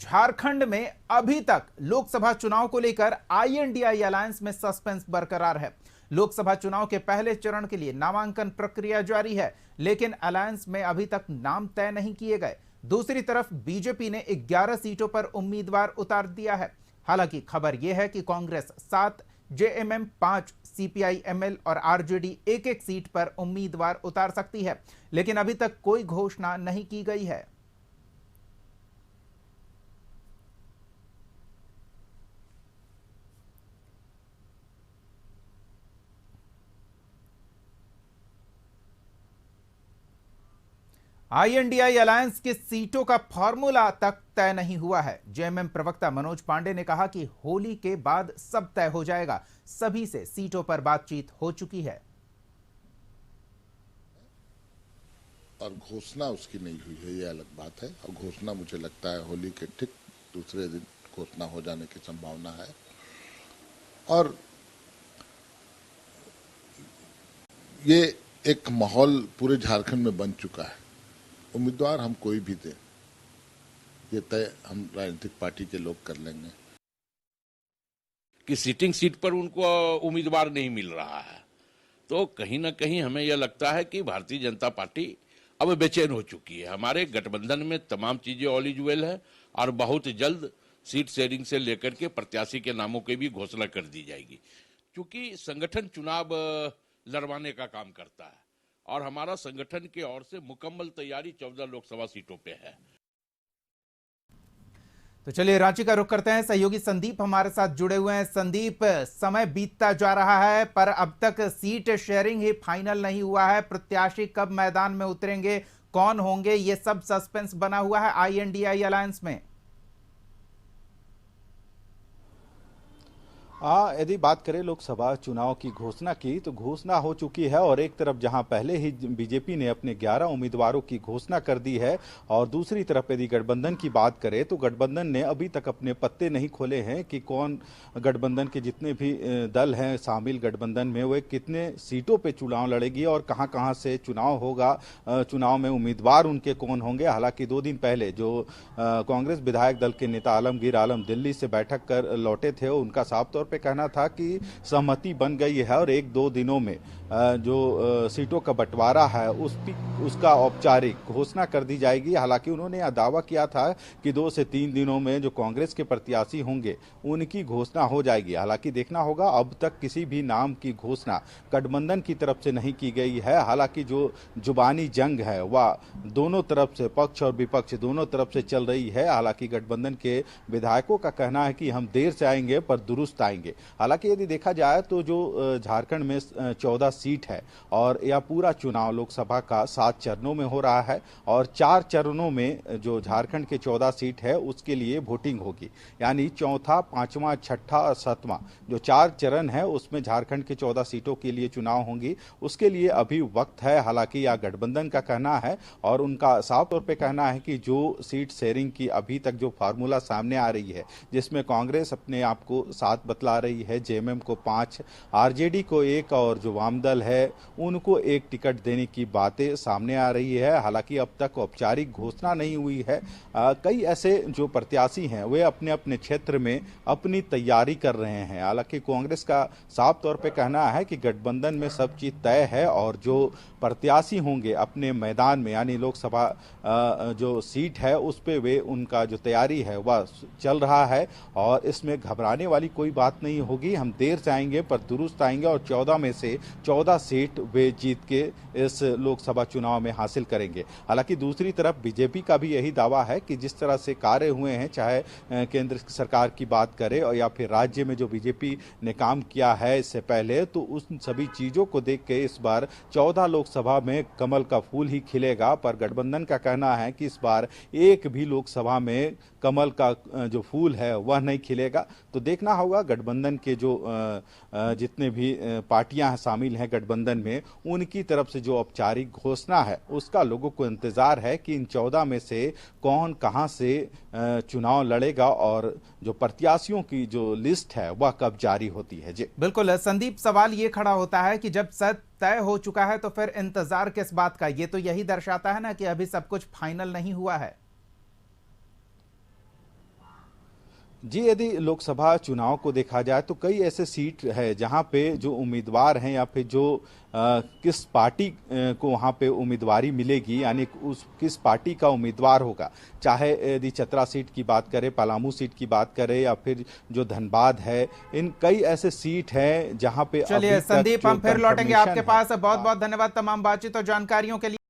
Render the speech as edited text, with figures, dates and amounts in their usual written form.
झारखंड में अभी तक लोकसभा चुनाव को लेकर आईएनडीआई अलायंस में सस्पेंस बरकरार है। लोकसभा चुनाव के पहले चरण के लिए नामांकन प्रक्रिया जारी है, लेकिन अलायंस में अभी तक नाम तय नहीं किए गए। दूसरी तरफ बीजेपी ने 11 सीटों पर उम्मीदवार उतार दिया है। हालांकि खबर यह है कि कांग्रेस 7, जेएमएम 5, सीपीआई एमएल और आरजेडी एक एक सीट पर उम्मीदवार उतार सकती है, लेकिन अभी तक कोई घोषणा नहीं की गई है। आईएनडीआई अलायंस की सीटों का फॉर्मूला तक तय नहीं हुआ है। जेएमएम प्रवक्ता मनोज पांडे ने कहा कि होली के बाद सब तय हो जाएगा। सभी से सीटों पर बातचीत हो चुकी है और घोषणा उसकी नहीं हुई है, ये अलग बात है। और घोषणा मुझे लगता है होली के ठीक दूसरे दिन घोषणा हो जाने की संभावना है। और ये एक माहौल पूरे झारखंड में बन चुका है। उम्मीदवार हम कोई भी दें, ये तय हम राजनीतिक पार्टी के लोग कर लेंगे। कि सिटिंग सीट पर उनको उम्मीदवार नहीं मिल रहा है, तो कहीं ना कहीं हमें यह लगता है कि भारतीय जनता पार्टी अब बेचैन हो चुकी है। हमारे गठबंधन में तमाम चीजें ऑल इज वेल है और बहुत जल्द सीट शेयरिंग से लेकर के प्रत्याशी के नामों की भी घोषणा कर दी जाएगी, क्योंकि संगठन चुनाव लड़वाने का काम करता है और हमारा संगठन की ओर से मुकम्मल तैयारी 14 लोकसभा सीटों पे है। तो चलिए रांची का रुख करते हैं। सहयोगी संदीप हमारे साथ जुड़े हुए हैं। संदीप, समय बीतता जा रहा है पर अब तक सीट शेयरिंग ही फाइनल नहीं हुआ है। प्रत्याशी कब मैदान में उतरेंगे, कौन होंगे, ये सब सस्पेंस बना हुआ है आईएनडीआई अलायंस में। यदि बात करें लोकसभा चुनाव की घोषणा की, तो घोषणा हो चुकी है और एक तरफ जहां पहले ही बीजेपी ने अपने 11 उम्मीदवारों की घोषणा कर दी है और दूसरी तरफ यदि गठबंधन की बात करें तो गठबंधन ने अभी तक अपने पत्ते नहीं खोले हैं कि कौन गठबंधन के जितने भी दल हैं शामिल गठबंधन में, वे कितने सीटों पर चुनाव लड़ेगी और कहां से चुनाव होगा, चुनाव में उम्मीदवार उनके कौन होंगे। हालांकि 2 दिन पहले जो कांग्रेस विधायक दल के नेता आलमगीर आलम दिल्ली से बैठक कर लौटे थे, उनका साफ तौर पे कहना था कि सहमति बन गई है और 1-2 दिनों में जो सीटों का बंटवारा है उसका औपचारिक घोषणा कर दी जाएगी। हालांकि उन्होंने यह दावा किया था कि 2 से 3 दिनों में जो कांग्रेस के प्रत्याशी होंगे उनकी घोषणा हो जाएगी। हालांकि देखना होगा, अब तक किसी भी नाम की घोषणा गठबंधन की तरफ से नहीं की गई है। हालांकि जो जुबानी जंग है वह दोनों तरफ से, पक्ष और विपक्ष दोनों तरफ से चल रही है। हालांकि गठबंधन के विधायकों का कहना है कि हम देर से आएंगे पर दुरुस्त आएंगे। हालांकि यदि देखा जाए तो जो झारखंड में 14 सीट है और यह पूरा चुनाव लोकसभा का 7 चरणों में हो रहा है और 4 चरणों में जो झारखंड के 14 सीट है उसके लिए वोटिंग होगी। यानी चौथा, 5वां, 6ठा और 7वां जो 4 चरण है उसमें झारखंड के 14 सीटों के लिए चुनाव होंगी। उसके लिए अभी वक्त है। हालांकि यह गठबंधन का कहना है और उनका साफ तौर पर कहना है कि जो सीट शेयरिंग की अभी तक जो फार्मूला सामने आ रही है, जिसमें कांग्रेस अपने आप को 7 बतला रही है, जेएमएम को 5, आरजेडी को 1 और जो वाम दल है उनको 1 टिकट देने की बातें सामने आ रही है। हालांकि अब तक औपचारिक घोषणा नहीं हुई है। कई ऐसे जो प्रत्याशी हैं वे अपने अपने क्षेत्र में अपनी तैयारी कर रहे हैं। हालांकि कांग्रेस का साफ तौर पे कहना है कि गठबंधन में सब चीज तय है और जो प्रत्याशी होंगे अपने मैदान में, यानी लोकसभा जो सीट है उस पे वे उनका जो तैयारी है वह चल रहा है और इसमें घबराने वाली कोई बात नहीं होगी। हम देर से आएंगे पर दुरुस्त आएंगे और 14 में से 14 सीट वे जीत के इस लोकसभा चुनाव में हासिल करेंगे। हालांकि दूसरी तरफ बीजेपी का भी यही दावा है कि जिस तरह से कार्य हुए हैं, चाहे केंद्र सरकार की बात करें और या फिर राज्य में जो बीजेपी ने काम किया है इससे पहले, तो उन सभी चीजों को देख के इस बार 14 लोकसभा में कमल का फूल ही खिलेगा। पर गठबंधन का कहना है कि इस बार एक भी लोकसभा में कमल का जो फूल है वह नहीं खिलेगा। तो देखना होगा गठबंधन के जो जितने भी पार्टियां शामिल हैं गठबंधन में, उनकी तरफ से जो औपचारिक घोषणा है उसका लोगों को इंतजार है कि इन 14 में से कौन कहां से चुनाव लड़ेगा और जो प्रत्याशियों की जो लिस्ट है वह कब जारी होती है। जी बिल्कुल संदीप, सवाल ये खड़ा होता है कि जब सब तय हो चुका है तो फिर इंतजार किस बात का। ये तो यही दर्शाता है ना कि अभी सब कुछ फाइनल नहीं हुआ है। जी, यदि लोकसभा चुनाव को देखा जाए तो कई ऐसे सीट है जहां पे जो उम्मीदवार हैं या फिर जो किस पार्टी को वहां पे उम्मीदवारी मिलेगी, यानी उस किस पार्टी का उम्मीदवार होगा, चाहे यदि चतरा सीट की बात करें, पलामू सीट की बात करें या फिर जो धनबाद है, इन कई ऐसे सीट हैं जहां पे चलिए अभी तक संदीप, जो हम फिर लौटेंगे confirmation आपके है। पास। बहुत बहुत धन्यवाद तमाम बातचीत और जानकारियों के लिए।